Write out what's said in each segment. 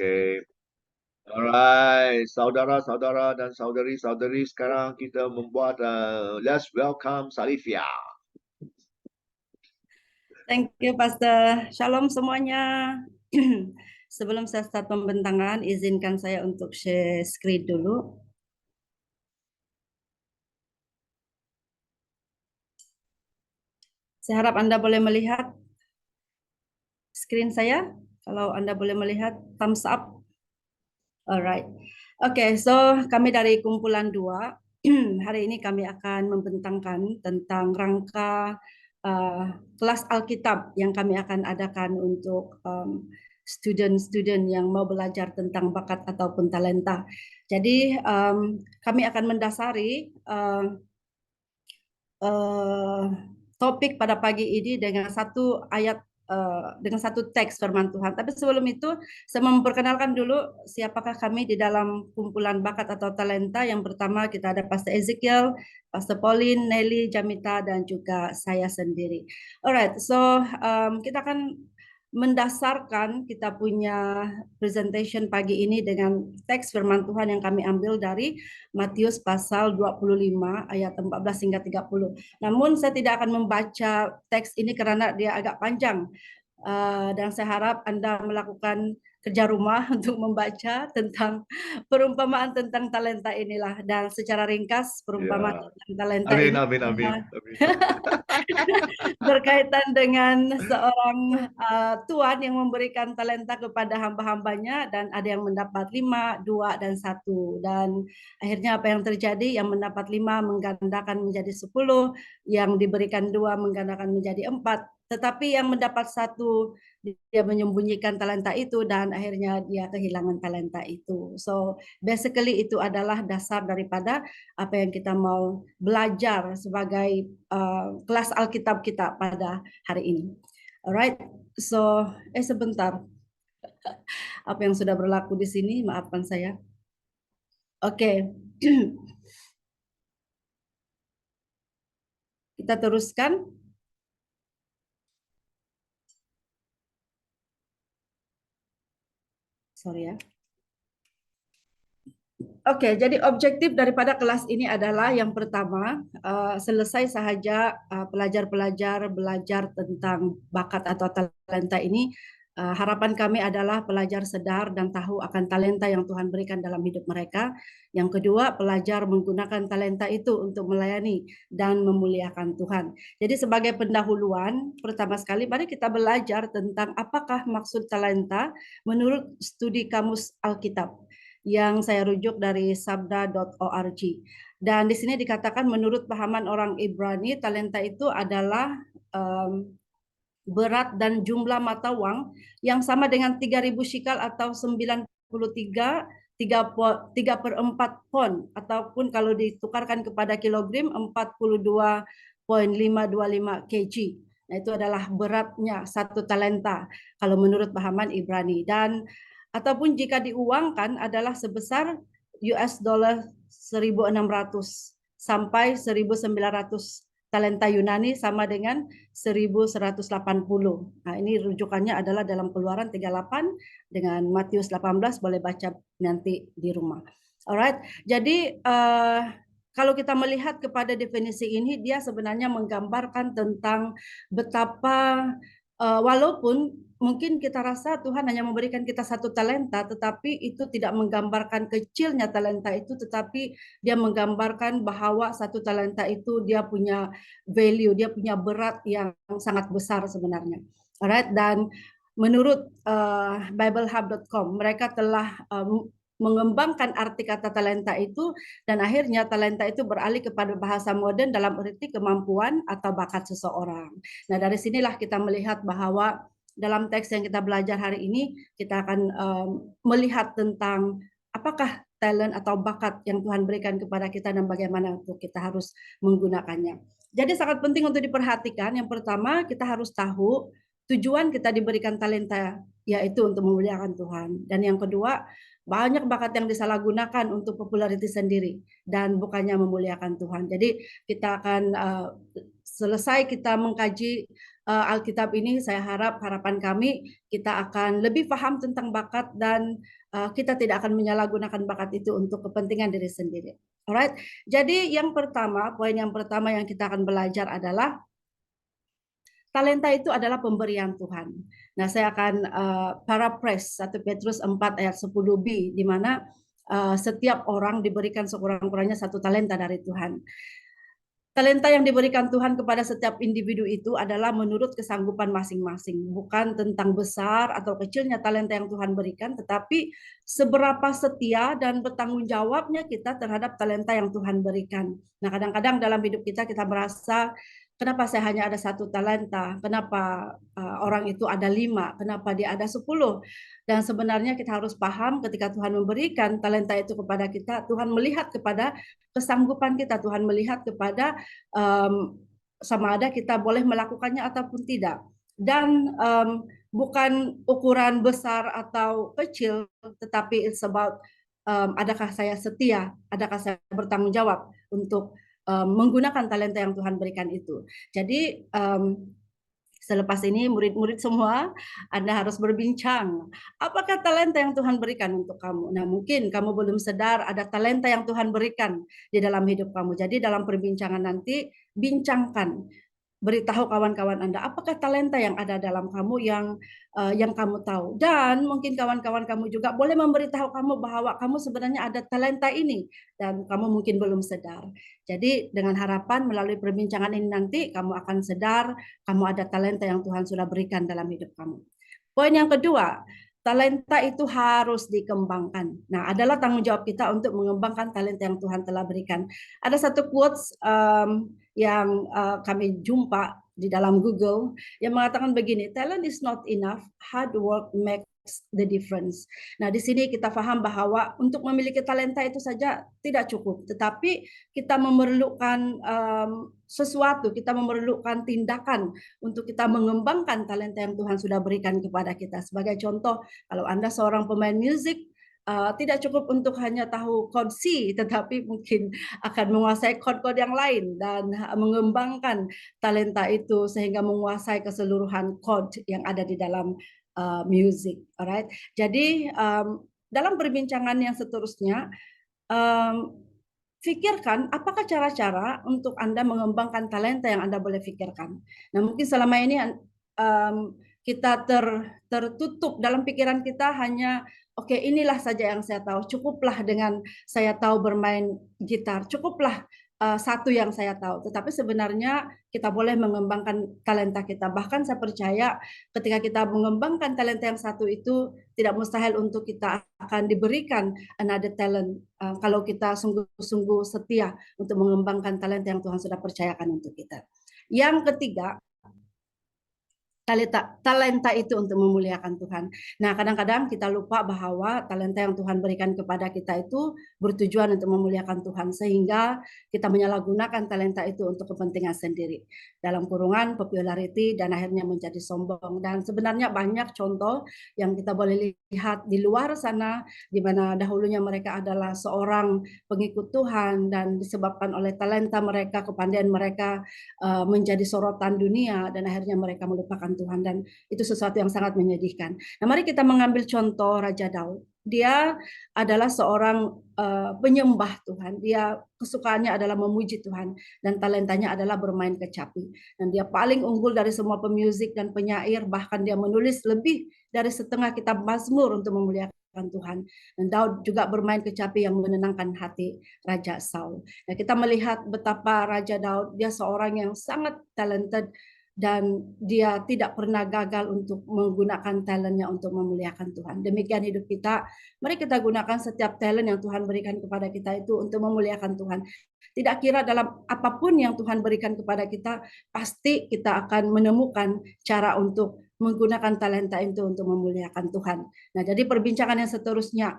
Oke. Alright, saudara-saudara dan saudari-saudari, sekarang kita membuat let's welcome Salifia. Thank you, Pastor. Shalom semuanya. Sebelum saya start pembentangan, izinkan saya untuk share screen dulu. Saya harap Anda boleh melihat screen saya. Kalau Anda boleh melihat, thumbs up. Alright. Oke, so kami dari kumpulan 2. Hari ini kami akan membentangkan tentang rangka kelas Alkitab yang kami akan adakan untuk student-student yang mau belajar tentang bakat ataupun talenta. Jadi kami akan mendasari topik pada pagi ini dengan satu ayat dengan satu teks firman Tuhan. Tapi sebelum itu, saya memperkenalkan dulu siapakah kami di dalam kumpulan bakat atau talenta. Yang pertama kita ada Pastor Ezekiel, Pastor Pauline, Nelly, Jamita, dan juga saya sendiri. Alright, so kita akan mendasarkan kita punya presentation pagi ini dengan teks firman Tuhan yang kami ambil dari Matius pasal 25 ayat 14 hingga 30. Namun saya tidak akan membaca teks ini karena dia agak panjang. Dan saya harap Anda melakukan kerja rumah untuk membaca tentang perumpamaan tentang talenta inilah. Dan secara ringkas perumpamaan tentang talenta Amin, ini amin, amin. berkaitan dengan seorang tuan yang memberikan talenta kepada hamba-hambanya dan ada yang mendapat 5, 2, dan 1. Dan akhirnya apa yang terjadi? Yang mendapat 5 menggandakan menjadi 10, yang diberikan 2 menggandakan menjadi 4. Tetapi yang mendapat 1 dia menyembunyikan talenta itu dan akhirnya dia kehilangan talenta itu. So basically itu adalah dasar daripada apa yang kita mau belajar sebagai kelas Alkitab kita pada hari ini. Alright, so sebentar. Apa yang sudah berlaku di sini, maafkan saya. Oke. Kita teruskan. Sorry ya. Oke, jadi objektif daripada kelas ini adalah yang pertama, selesai sahaja pelajar-pelajar belajar tentang bakat atau talenta ini, harapan kami adalah pelajar sadar dan tahu akan talenta yang Tuhan berikan dalam hidup mereka. Yang kedua, pelajar menggunakan talenta itu untuk melayani dan memuliakan Tuhan. Jadi sebagai pendahuluan, pertama sekali mari kita belajar tentang apakah maksud talenta menurut studi Kamus Alkitab yang saya rujuk dari sabda.org. Dan di sini dikatakan menurut pahaman orang Ibrani, talenta itu adalah berat dan jumlah mata uang yang sama dengan 3.000 shikal atau 93 3/4 pon, ataupun kalau ditukarkan kepada kilogram 42,525 kg. Nah, itu adalah beratnya satu talenta kalau menurut pahaman Ibrani. Dan ataupun jika diuangkan adalah sebesar US dollar 1.600 sampai 1.900 talenta Yunani sama dengan 1.180. Nah, ini rujukannya adalah dalam Keluaran 38 dengan Matius 18, boleh baca nanti di rumah. Alright, jadi kalau kita melihat kepada definisi ini, dia sebenarnya menggambarkan tentang betapa walaupun mungkin kita rasa Tuhan hanya memberikan kita satu talenta, tetapi itu tidak menggambarkan kecilnya talenta itu, tetapi dia menggambarkan bahwa satu talenta itu dia punya value, dia punya berat yang sangat besar sebenarnya. Alright, dan menurut biblehub.com mereka telah mengembangkan arti kata talenta itu, dan akhirnya talenta itu beralih kepada bahasa modern dalam arti kemampuan atau bakat seseorang. Nah, dari sinilah kita melihat bahwa dalam teks yang kita belajar hari ini, kita akan melihat tentang apakah talent atau bakat yang Tuhan berikan kepada kita dan bagaimana untuk kita harus menggunakannya. Jadi sangat penting untuk diperhatikan. Yang pertama, kita harus tahu tujuan kita diberikan talenta, yaitu untuk memuliakan Tuhan. Dan yang kedua, banyak bakat yang disalahgunakan untuk populariti sendiri dan bukannya memuliakan Tuhan. Jadi kita akan selesai kita mengkaji Alkitab ini, saya harapan kami kita akan lebih paham tentang bakat dan kita tidak akan menyalahgunakan bakat itu untuk kepentingan diri sendiri. Alright. Jadi poin yang pertama yang kita akan belajar adalah talenta itu adalah pemberian Tuhan. Nah, saya akan paraphrase 1 Petrus 4 ayat 10b, di mana setiap orang diberikan sekurang-kurangnya satu talenta dari Tuhan. Talenta yang diberikan Tuhan kepada setiap individu itu adalah menurut kesanggupan masing-masing, bukan tentang besar atau kecilnya talenta yang Tuhan berikan, tetapi seberapa setia dan bertanggung jawabnya kita terhadap talenta yang Tuhan berikan. Nah, kadang-kadang dalam hidup kita merasa, kenapa saya hanya ada satu talenta, kenapa orang itu ada 5, kenapa dia ada 10. Dan sebenarnya kita harus paham ketika Tuhan memberikan talenta itu kepada kita, Tuhan melihat kepada kesanggupan kita, Tuhan melihat kepada sama ada kita boleh melakukannya ataupun tidak. Dan bukan ukuran besar atau kecil, tetapi it's about adakah saya setia, adakah saya bertanggung jawab untuk menggunakan talenta yang Tuhan berikan itu. Jadi selepas ini murid-murid semua, Anda harus berbincang. Apakah talenta yang Tuhan berikan untuk kamu? Nah, mungkin kamu belum sadar ada talenta yang Tuhan berikan di dalam hidup kamu. Jadi dalam perbincangan nanti, bincangkan. Beritahu kawan-kawan Anda, apakah talenta yang ada dalam kamu yang kamu tahu. Dan mungkin kawan-kawan kamu juga boleh memberitahu kamu bahwa kamu sebenarnya ada talenta ini dan kamu mungkin belum sadar. Jadi dengan harapan melalui perbincangan ini nanti kamu akan sadar kamu ada talenta yang Tuhan sudah berikan dalam hidup kamu. Poin yang kedua, talenta itu harus dikembangkan. Nah, adalah tanggung jawab kita untuk mengembangkan talenta yang Tuhan telah berikan. Ada satu quotes yang kami jumpa di dalam Google yang mengatakan begini, talent is not enough, hard work makes the difference. Nah, di sini kita paham bahwa untuk memiliki talenta itu saja tidak cukup, tetapi kita memerlukan sesuatu, kita memerlukan tindakan untuk kita mengembangkan talenta yang Tuhan sudah berikan kepada kita. Sebagai contoh, kalau Anda seorang pemain musik, tidak cukup untuk hanya tahu chord C, tetapi mungkin akan menguasai chord-chord yang lain dan mengembangkan talenta itu sehingga menguasai keseluruhan chord yang ada di dalam music. Alright. Jadi dalam perbincangan yang seterusnya, pikirkan apakah cara-cara untuk Anda mengembangkan talenta yang Anda boleh pikirkan. Nah, mungkin selama ini kita tertutup dalam pikiran kita hanya oke, inilah saja yang saya tahu. Cukuplah dengan saya tahu bermain gitar. Cukuplah satu yang saya tahu. Tetapi sebenarnya kita boleh mengembangkan talenta kita. Bahkan saya percaya ketika kita mengembangkan talenta yang satu itu tidak mustahil untuk kita akan diberikan another talent kalau kita sungguh-sungguh setia untuk mengembangkan talenta yang Tuhan sudah percayakan untuk kita. Yang ketiga, talenta itu untuk memuliakan Tuhan. Nah, kadang-kadang kita lupa bahwa talenta yang Tuhan berikan kepada kita itu bertujuan untuk memuliakan Tuhan, sehingga kita menyalahgunakan talenta itu untuk kepentingan sendiri. Dalam kurungan popularity dan akhirnya menjadi sombong. Dan sebenarnya banyak contoh yang kita boleh lihat di luar sana, di mana dahulunya mereka adalah seorang pengikut Tuhan dan disebabkan oleh talenta mereka, kepandaian mereka menjadi sorotan dunia dan akhirnya mereka melupakan Tuhan, dan itu sesuatu yang sangat menyedihkan. Nah, mari kita mengambil contoh Raja Daud. Dia adalah seorang penyembah Tuhan. Dia kesukaannya adalah memuji Tuhan dan talentanya adalah bermain kecapi. Dan dia paling unggul dari semua pemusik dan penyair, bahkan dia menulis lebih dari setengah kitab Mazmur untuk memuliakan Tuhan. Dan Daud juga bermain kecapi yang menenangkan hati Raja Saul. Nah, kita melihat betapa Raja Daud, dia seorang yang sangat talented dan dia tidak pernah gagal untuk menggunakan talentnya untuk memuliakan Tuhan. Demikian hidup kita, mari kita gunakan setiap talent yang Tuhan berikan kepada kita itu untuk memuliakan Tuhan. Tidak kira dalam apapun yang Tuhan berikan kepada kita, pasti kita akan menemukan cara untuk menggunakan talenta itu untuk memuliakan Tuhan. Nah, jadi perbincangan yang seterusnya,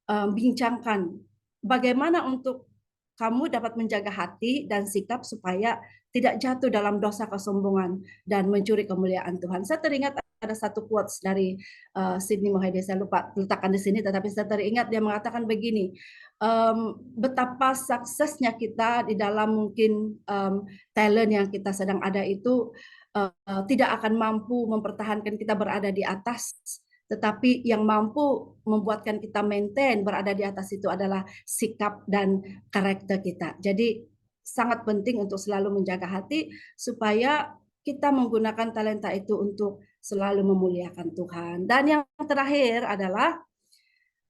bincangkan bagaimana untuk kamu dapat menjaga hati dan sikap supaya tidak jatuh dalam dosa kesombongan dan mencuri kemuliaan Tuhan. Saya teringat ada satu quotes dari Sidney Mohede, saya lupa letakkan di sini, tetapi saya teringat dia mengatakan begini, betapa suksesnya kita di dalam mungkin talent yang kita sedang ada itu tidak akan mampu mempertahankan kita berada di atas, tetapi yang mampu membuatkan kita maintain berada di atas itu adalah sikap dan karakter kita. Jadi sangat penting untuk selalu menjaga hati supaya kita menggunakan talenta itu untuk selalu memuliakan Tuhan. Dan yang terakhir adalah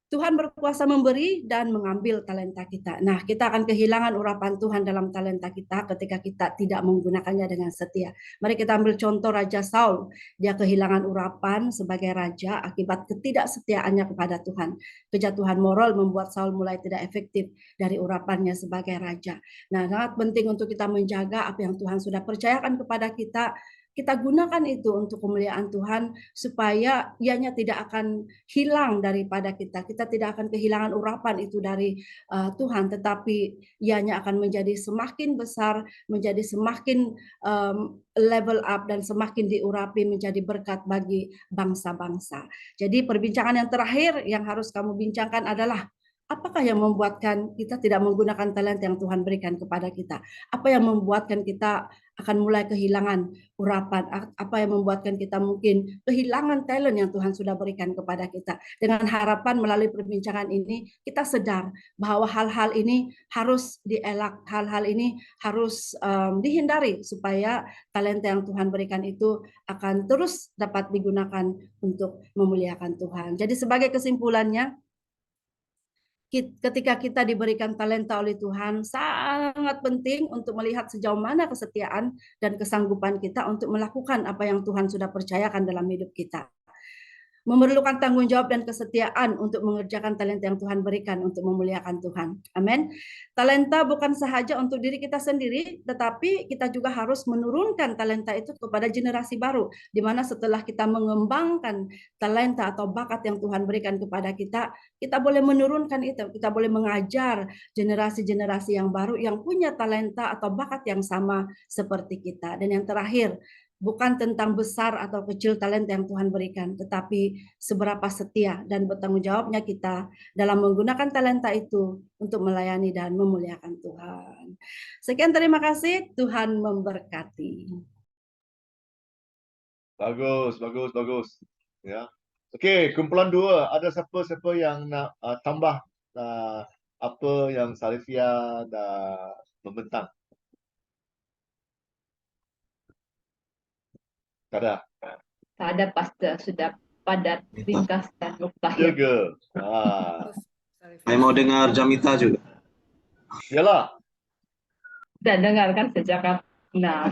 Tuhan berkuasa memberi dan mengambil talenta kita. Nah, kita akan kehilangan urapan Tuhan dalam talenta kita ketika kita tidak menggunakannya dengan setia. Mari kita ambil contoh Raja Saul. Dia kehilangan urapan sebagai raja akibat ketidaksetiaannya kepada Tuhan. Kejatuhan moral membuat Saul mulai tidak efektif dari urapannya sebagai raja. Nah, sangat penting untuk kita menjaga apa yang Tuhan sudah percayakan kepada kita. Kita gunakan itu untuk kemuliaan Tuhan supaya ianya tidak akan hilang daripada kita. Kita tidak akan kehilangan urapan itu dari Tuhan, tetapi ianya akan menjadi semakin besar, menjadi semakin level up dan semakin diurapi menjadi berkat bagi bangsa-bangsa. Jadi perbincangan yang terakhir yang harus kamu bincangkan adalah apakah yang membuatkan kita tidak menggunakan talent yang Tuhan berikan kepada kita? Apa yang membuatkan kita akan mulai kehilangan urapan? Apa yang membuatkan kita mungkin kehilangan talent yang Tuhan sudah berikan kepada kita? Dengan harapan melalui perbincangan ini kita sadar bahwa hal-hal ini harus dielak, hal-hal ini harus dihindari supaya talenta yang Tuhan berikan itu akan terus dapat digunakan untuk memuliakan Tuhan. Jadi sebagai kesimpulannya, ketika kita diberikan talenta oleh Tuhan, sangat penting untuk melihat sejauh mana kesetiaan dan kesanggupan kita untuk melakukan apa yang Tuhan sudah percayakan dalam hidup kita. Memerlukan tanggung jawab dan kesetiaan untuk mengerjakan talenta yang Tuhan berikan untuk memuliakan Tuhan. Amin. Talenta bukan sahaja untuk diri kita sendiri, tetapi kita juga harus menurunkan talenta itu kepada generasi baru, di mana setelah kita mengembangkan talenta atau bakat yang Tuhan berikan kepada kita, kita boleh menurunkan itu, kita boleh mengajar generasi-generasi yang baru yang punya talenta atau bakat yang sama seperti kita. Dan yang terakhir, bukan tentang besar atau kecil talenta yang Tuhan berikan, tetapi seberapa setia dan bertanggung jawabnya kita dalam menggunakan talenta itu untuk melayani dan memuliakan Tuhan. Sekian, terima kasih. Tuhan memberkati. Bagus, bagus, bagus. Ya. Okey, kumpulan 2. Ada siapa-siapa yang nak tambah apa yang Salifia dah membentang? Tak ada. Tak ada, Pastor. Sudah padat, ringkas dan mutakhir. Jaga. Saya mau dengar Jamita juga. Yalah. Dan dengarkan sejak nah.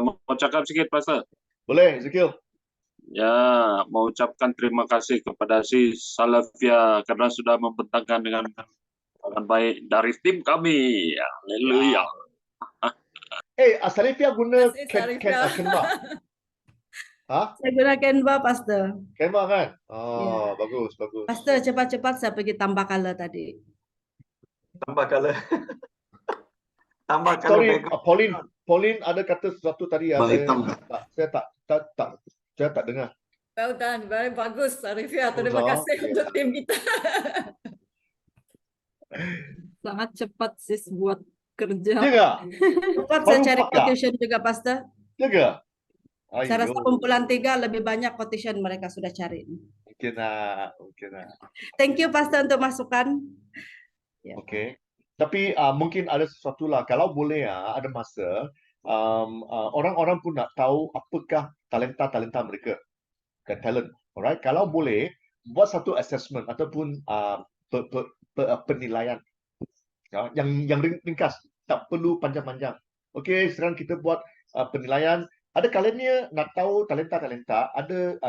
Mau cakap sikit, Pastor? Boleh, Zakil. Ya, mau ucapkan terima kasih kepada si Salafia karena sudah membentangkan dengan baik dari tim kami. Haleluya. Salifia guna Canva. Saya guna Canva, Pastor. Canva kan? Ya. Bagus, bagus. Pastor, cepat-cepat saya pergi tambah color tadi. Tambah color. Tambah color. Sorry, background. Pauline ada kata sesuatu tadi ya. Saya tak dengar. Well done, very bagus, Arifia. Terima Bagus, kasih okay. untuk tim kita. Sangat cepat sis buat kerja. Jaga. Cepat saya Baru cari empat, quotation juga, Pastor. Jaga. Saya rasa kumpulan 3 lebih banyak quotation mereka sudah cari. Mungkin lah. Thank you, Pastor, untuk masukan. Ya. Okey. Tapi mungkin ada sesuatu lah. Kalau boleh ada masa orang-orang pun nak tahu apakah talenta mereka. Talent. Alright. Kalau boleh buat satu assessment ataupun penilaian yang ringkas, tak perlu panjang-panjang. Okey, sekarang kita buat penilaian. Ada kalanya nak tahu talenta, ada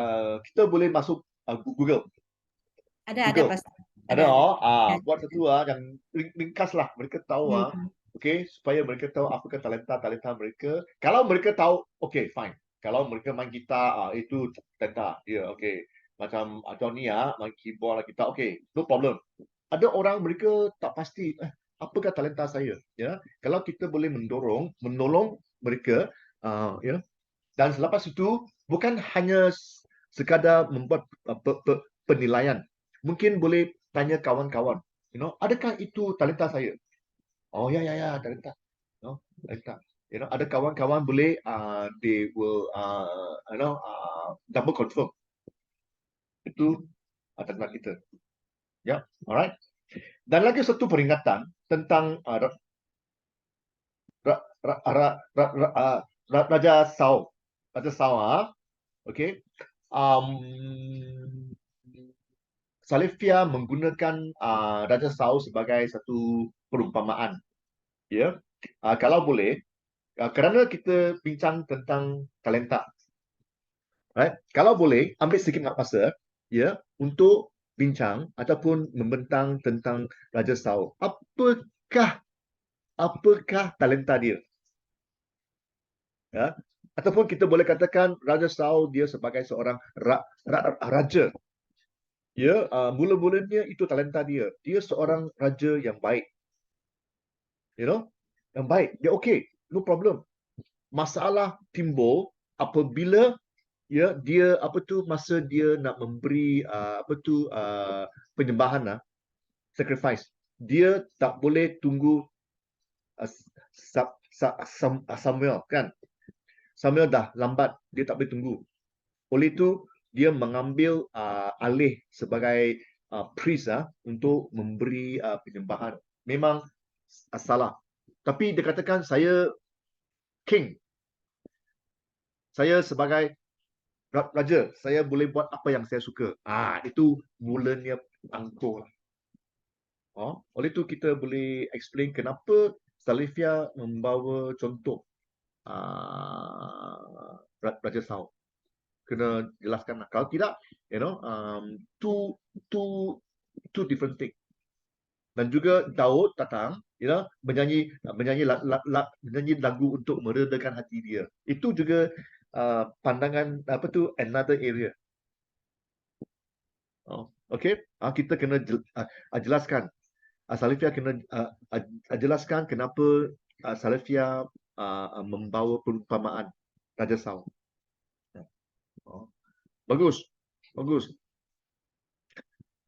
kita boleh masuk Google. Ada, Pastor. Ada, Ya. buat satu yang ringkas lah. Mereka tahu okey, supaya mereka tahu apakah talenta mereka. Kalau mereka tahu, okey, fine. Kalau mereka main gitar, itu talenta dia, okey. Macam Johnny main keyboard gitar, okey, no problem. Ada orang mereka tak pasti, apakah talenta saya, ya. Kalau kita boleh menolong mereka, ya. Dan selepas itu bukan hanya sekadar membuat penilaian. Mungkin boleh tanya kawan-kawan, adakah itu talenta saya? Oh ya, talenta. Talenta. Ada kawan-kawan boleh they will double confirm. Itu tentang kita. Ya, alright. Dan lagi satu peringatan tentang Raja Sao. Raja Sao, okay. Salafiyah menggunakan Raja Sao sebagai satu perumpamaan. Ya, kalau boleh, kerana kita bincang tentang talenta, right? Kalau boleh, ambil sedikit masa, ya, untuk bincang ataupun membentang tentang Raja Sao. Apakah talenta dia? Ya, ataupun kita boleh katakan Raja Sao dia sebagai seorang raja. Ya, mula-mulanya itu talenta dia. Dia seorang raja yang baik. Yang baik. Dia okey, no problem. Masalah timbul apabila dia masa dia nak memberi penyembahan, sacrifice. Dia tak boleh tunggu Samuel, kan? Samuel dah lambat, dia tak boleh tunggu. Oleh itu dia mengambil alih sebagai priest untuk memberi penyembahan. Memang salah. Tapi dia katakan saya king. Saya sebagai raja, saya boleh buat apa yang saya suka. Itu mulanya angkuh. Oleh itu kita boleh explain kenapa Salafiyah membawa contoh Raja Sao. Kena jelaskan. Kalau tidak, two different thing. Dan juga Daud datang, menyanyi lagu untuk meredakan hati dia. Itu juga pandangan another area. Okay, kita kena jelaskan. Salafiyah kena jelaskan kenapa Salafiyah membawa perumpamaan Raja Sao. Bagus.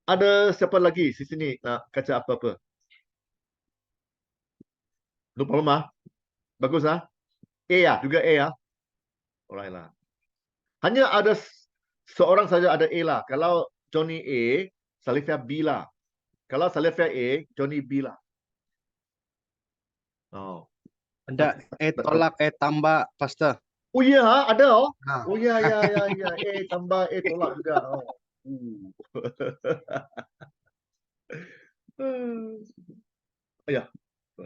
Ada siapa lagi di sini nak kata apa-apa? No problem. Bagus. Juga A. Alright lah. Hanya ada seorang saja ada A lah. Kalau Johnny A, Salafiyah B lah. Kalau Salafiyah A, Johnny B lah. Ada tolak tambah, Pastor. Oh ya, ada. Ha. Oh ya. Tambah tolak juga. Ya.